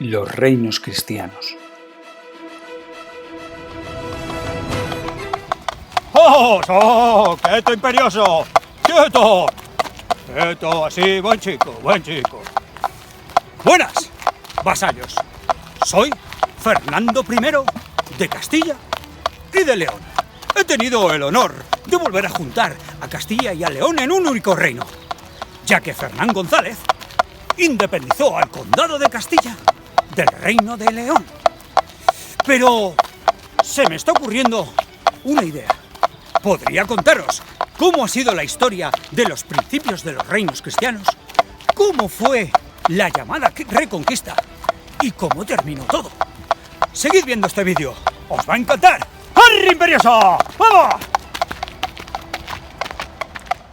Los reinos cristianos. ¡Oh! ¡Oh! ¡Quieto, imperioso! ¡Quieto! ¡Quieto! Así, buen chico, buen chico. Buenas, vasallos. Soy Fernando I de Castilla y de León. He tenido el honor de volver a juntar a Castilla y a León en un único reino, ya que Fernán González independizó al condado de Castilla del reino de León. Pero se me está ocurriendo una idea. Podría contaros cómo ha sido la historia de los principios de los reinos cristianos, cómo fue la llamada Reconquista y cómo terminó todo. Seguid viendo este vídeo, os va a encantar. ¡Arre, imperioso! ¡Vamos!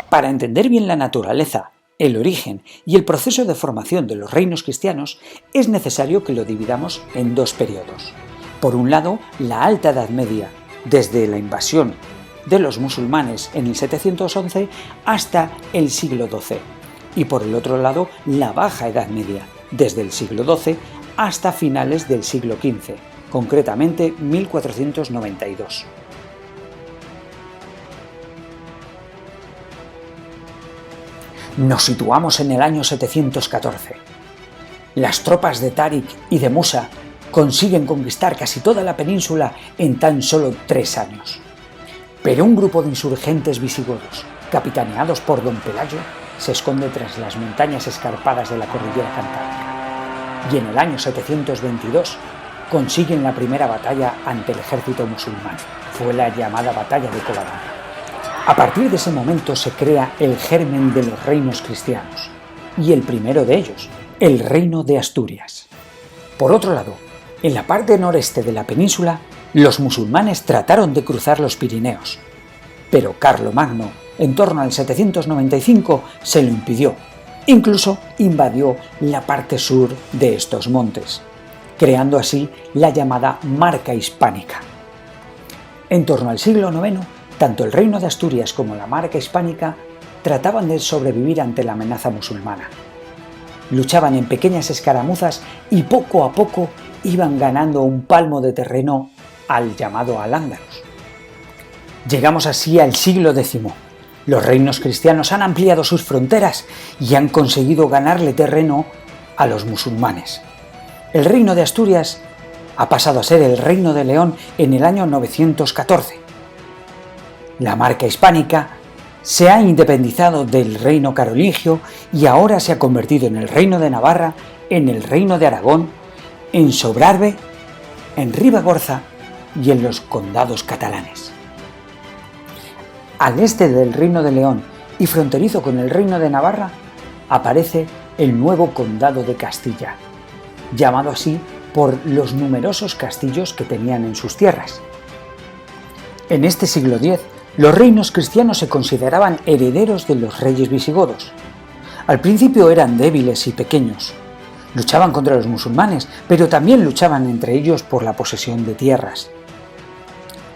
Para entender bien la naturaleza, el origen y el proceso de formación de los reinos cristianos, es necesario que lo dividamos en dos periodos. Por un lado, la Alta Edad Media, desde la invasión de los musulmanes en el 711 hasta el siglo XII, y por el otro lado, la Baja Edad Media, desde el siglo XII hasta finales del siglo XV, concretamente 1492. Nos situamos en el año 714. Las tropas de Táriq y de Musa consiguen conquistar casi toda la península en tan solo 3 años. Pero un grupo de insurgentes visigodos, capitaneados por Don Pelayo, se esconde tras las montañas escarpadas de la cordillera cantábrica. Y en el año 722 consiguen la primera batalla ante el ejército musulmán. Fue la llamada Batalla de Covadonga. A partir de ese momento se crea el germen de los reinos cristianos, y el primero de ellos, el reino de Asturias. Por otro lado, en la parte noreste de la península, los musulmanes trataron de cruzar los Pirineos, pero Carlomagno, en torno al 795, se lo impidió. Incluso invadió la parte sur de estos montes, creando así la llamada Marca Hispánica. En torno al siglo IX, tanto el reino de Asturias como la Marca Hispánica trataban de sobrevivir ante la amenaza musulmana. Luchaban en pequeñas escaramuzas y poco a poco iban ganando un palmo de terreno al llamado Al-Ándalus. Llegamos así al siglo X. Los reinos cristianos han ampliado sus fronteras y han conseguido ganarle terreno a los musulmanes. El reino de Asturias ha pasado a ser el reino de León en el año 914. La Marca Hispánica se ha independizado del reino carolingio y ahora se ha convertido en el reino de Navarra, en el reino de Aragón, en Sobrarbe, en Ribagorza y en los condados catalanes. Al este del reino de León y fronterizo con el reino de Navarra aparece el nuevo condado de Castilla, llamado así por los numerosos castillos que tenían en sus tierras. En este siglo X, los reinos cristianos se consideraban herederos de los reyes visigodos. Al principio eran débiles y pequeños. Luchaban contra los musulmanes, pero también luchaban entre ellos por la posesión de tierras.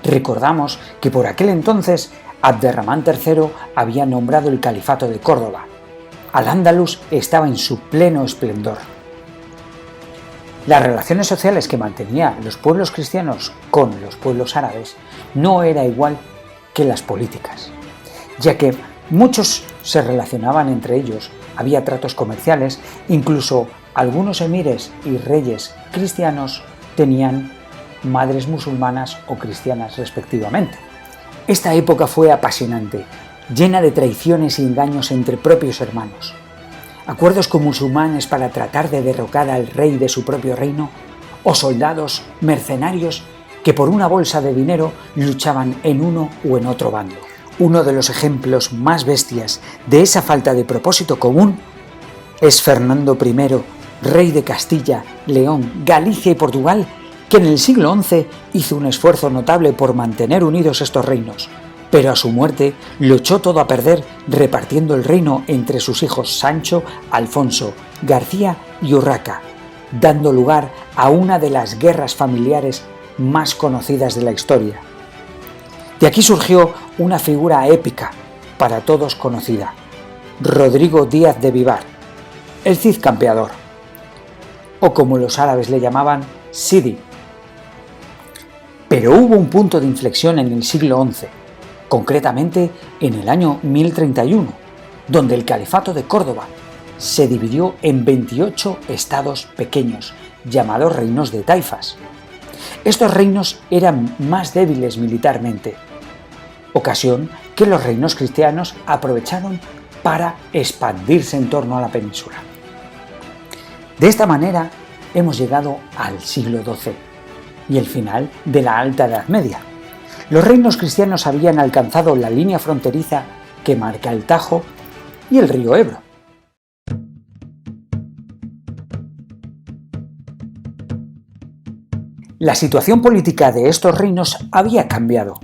Recordamos que por aquel entonces Abderramán III había nombrado el califato de Córdoba. Al-Ándalus estaba en su pleno esplendor. Las relaciones sociales que mantenían los pueblos cristianos con los pueblos árabes no era igual que las políticas, ya que muchos se relacionaban entre ellos, había tratos comerciales, incluso algunos emires y reyes cristianos tenían madres musulmanas o cristianas respectivamente. Esta época fue apasionante, llena de traiciones y engaños entre propios hermanos. Acuerdos con musulmanes para tratar de derrocar al rey de su propio reino, o soldados mercenarios que por una bolsa de dinero luchaban en uno o en otro bando. Uno de los ejemplos más bestias de esa falta de propósito común es Fernando I, rey de Castilla, León, Galicia y Portugal, que en el siglo XI hizo un esfuerzo notable por mantener unidos estos reinos, pero a su muerte lo echó todo a perder repartiendo el reino entre sus hijos Sancho, Alfonso, García y Urraca, dando lugar a una de las guerras familiares más conocidas de la historia. De aquí surgió una figura épica, para todos conocida, Rodrigo Díaz de Vivar, el Cid Campeador. o como los árabes le llamaban, Sidi. Pero hubo un punto de inflexión en el siglo XI, concretamente en el año 1031, donde el califato de Córdoba se dividió en 28 estados pequeños, llamados reinos de taifas. Estos reinos eran más débiles militarmente, ocasión que los reinos cristianos aprovecharon para expandirse en torno a la península. De esta manera hemos llegado al siglo XII y el final de la Alta Edad Media. Los reinos cristianos habían alcanzado la línea fronteriza que marca el Tajo y el río Ebro. La situación política de estos reinos había cambiado.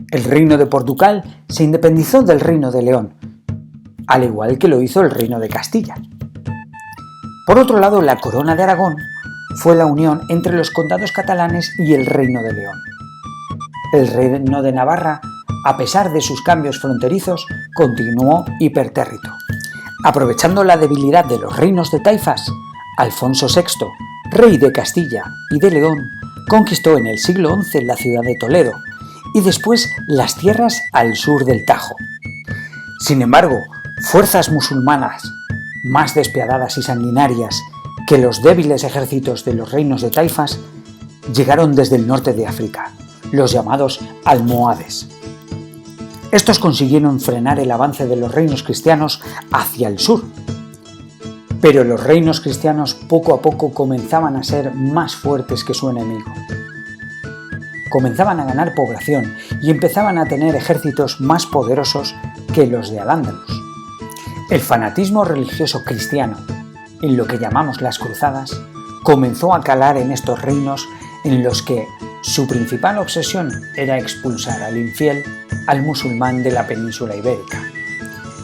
El reino de Portugal se independizó del reino de León, al igual que lo hizo el reino de Castilla. Por otro lado, la corona de Aragón fue la unión entre los condados catalanes y el reino de León. El reino de Navarra, a pesar de sus cambios fronterizos, continuó hipertérrito. Aprovechando la debilidad de los reinos de taifas, Alfonso VI, rey de Castilla y de León, conquistó en el siglo XI la ciudad de Toledo y después las tierras al sur del Tajo. Sin embargo, fuerzas musulmanas más despiadadas y sanguinarias que los débiles ejércitos de los reinos de taifas llegaron desde el norte de África, los llamados almohades. Estos consiguieron frenar el avance de los reinos cristianos hacia el sur, pero los reinos cristianos poco a poco comenzaban a ser más fuertes que su enemigo. Comenzaban a ganar población y empezaban a tener ejércitos más poderosos que los de Al-Ándalus. El fanatismo religioso cristiano, en lo que llamamos las cruzadas, comenzó a calar en estos reinos en los que su principal obsesión era expulsar al infiel, al musulmán de la península ibérica.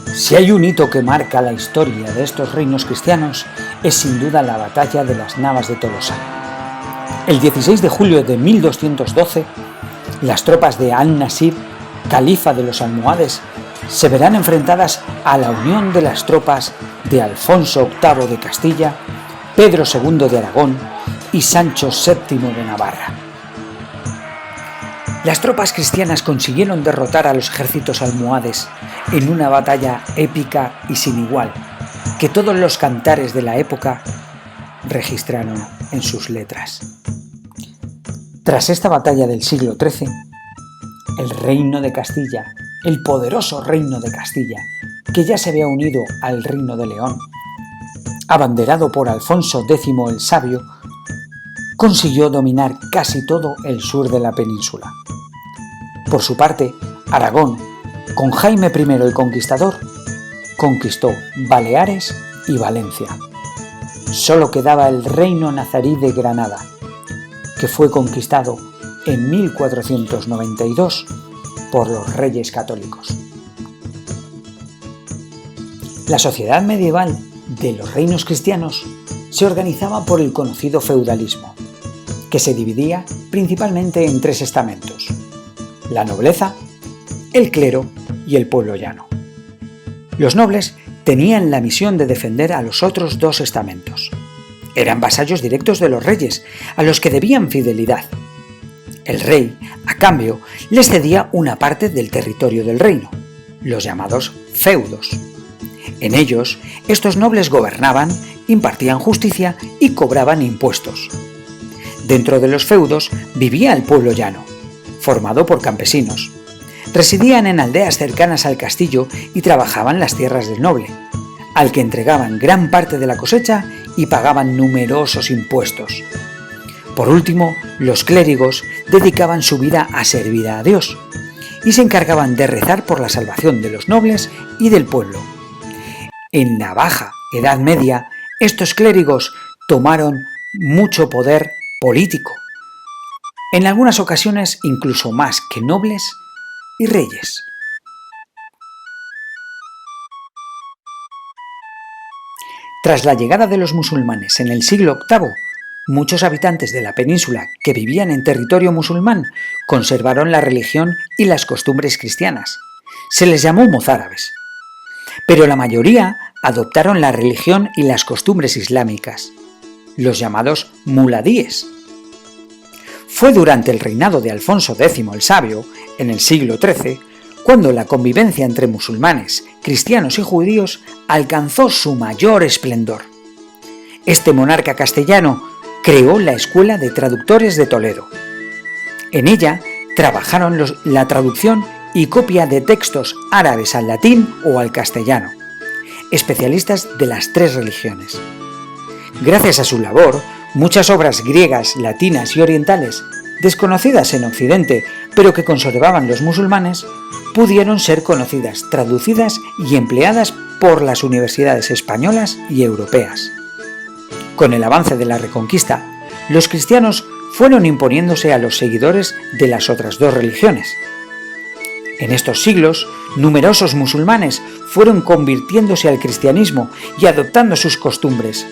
Si hay un hito que marca la historia de estos reinos cristianos, es sin duda la batalla de las Navas de Tolosa. El 16 de julio de 1212, las tropas de Al-Nasir, califa de los almohades, se verán enfrentadas a la unión de las tropas de Alfonso VIII de Castilla, Pedro II de Aragón y Sancho VII de Navarra. Las tropas cristianas consiguieron derrotar a los ejércitos almohades en una batalla épica y sin igual, que todos los cantares de la época registraron en sus letras. Tras esta batalla del siglo XIII, el reino de Castilla, el poderoso reino de Castilla, que ya se había unido al reino de León, abanderado por Alfonso X el Sabio, consiguió dominar casi todo el sur de la península. Por su parte, Aragón, con Jaime I el Conquistador, conquistó Baleares y Valencia. Solo quedaba el reino nazarí de Granada, que fue conquistado en 1492 por los reyes católicos. La sociedad medieval de los reinos cristianos se organizaba por el conocido feudalismo, que se dividía principalmente en tres estamentos: la nobleza, el clero y el pueblo llano. Los nobles tenían la misión de defender a los otros dos estamentos. Eran vasallos directos de los reyes, a los que debían fidelidad. El rey, a cambio, les cedía una parte del territorio del reino, los llamados feudos. En ellos, estos nobles gobernaban, impartían justicia y cobraban impuestos. Dentro de los feudos vivía el pueblo llano, formado por campesinos. Residían en aldeas cercanas al castillo y trabajaban las tierras del noble, al que entregaban gran parte de la cosecha y pagaban numerosos impuestos. Por último, los clérigos dedicaban su vida a servir a Dios y se encargaban de rezar por la salvación de los nobles y del pueblo. En la Baja Edad Media, estos clérigos tomaron mucho poder político, en algunas ocasiones incluso más que nobles y reyes. Tras la llegada de los musulmanes en el siglo VIII, muchos habitantes de la península que vivían en territorio musulmán conservaron la religión y las costumbres cristianas. Se les llamó mozárabes, pero la mayoría adoptaron la religión y las costumbres islámicas. los llamados muladíes. Fue durante el reinado de Alfonso X el Sabio, en el siglo XIII, cuando la convivencia entre musulmanes, cristianos y judíos alcanzó su mayor esplendor. Este monarca castellano creó la Escuela de Traductores de Toledo. En ella trabajaron la traducción y copia de textos árabes al latín o al castellano, especialistas de las tres religiones. Gracias a su labor, muchas obras griegas, latinas y orientales, desconocidas en Occidente, pero que conservaban los musulmanes, pudieron ser conocidas, traducidas y empleadas por las universidades españolas y europeas. Con el avance de la Reconquista, los cristianos fueron imponiéndose a los seguidores de las otras dos religiones. En estos siglos, numerosos musulmanes fueron convirtiéndose al cristianismo y adoptando sus costumbres.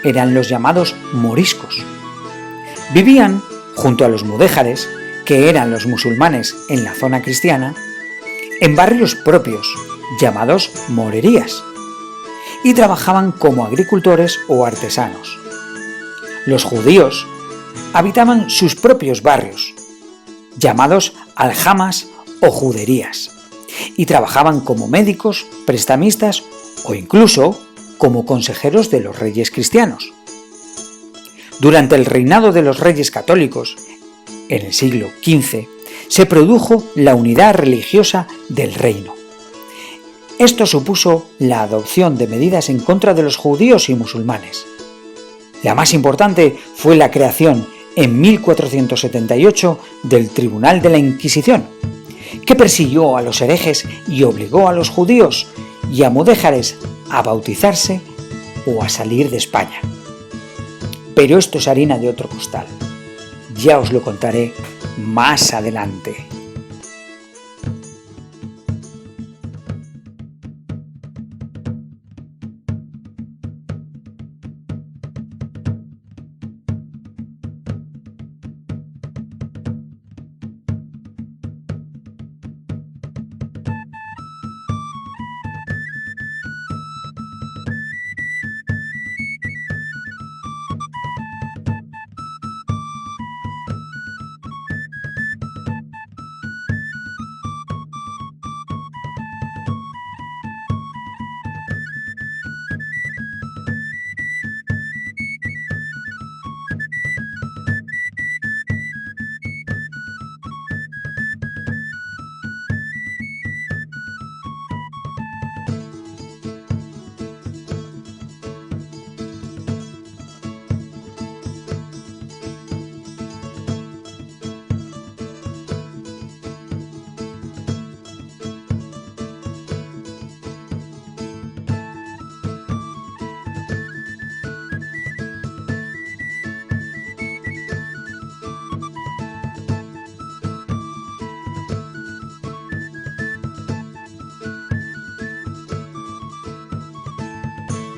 Eran los llamados moriscos. Vivían junto a los mudéjares, que eran los musulmanes en la zona cristiana, en barrios propios, llamados morerías, y trabajaban como agricultores o artesanos. Los judíos habitaban sus propios barrios, llamados aljamas o juderías, y trabajaban como médicos, prestamistas o incluso como consejeros de los reyes cristianos. Durante el reinado de los reyes católicos, en el siglo XV, se produjo la unidad religiosa del reino. Esto supuso la adopción de medidas en contra de los judíos y musulmanes. La más importante fue la creación, en 1478, del Tribunal de la Inquisición, que persiguió a los herejes y obligó a los judíos y a mudéjares a bautizarse o a salir de España. Pero esto es harina de otro costal. Ya os lo contaré más adelante.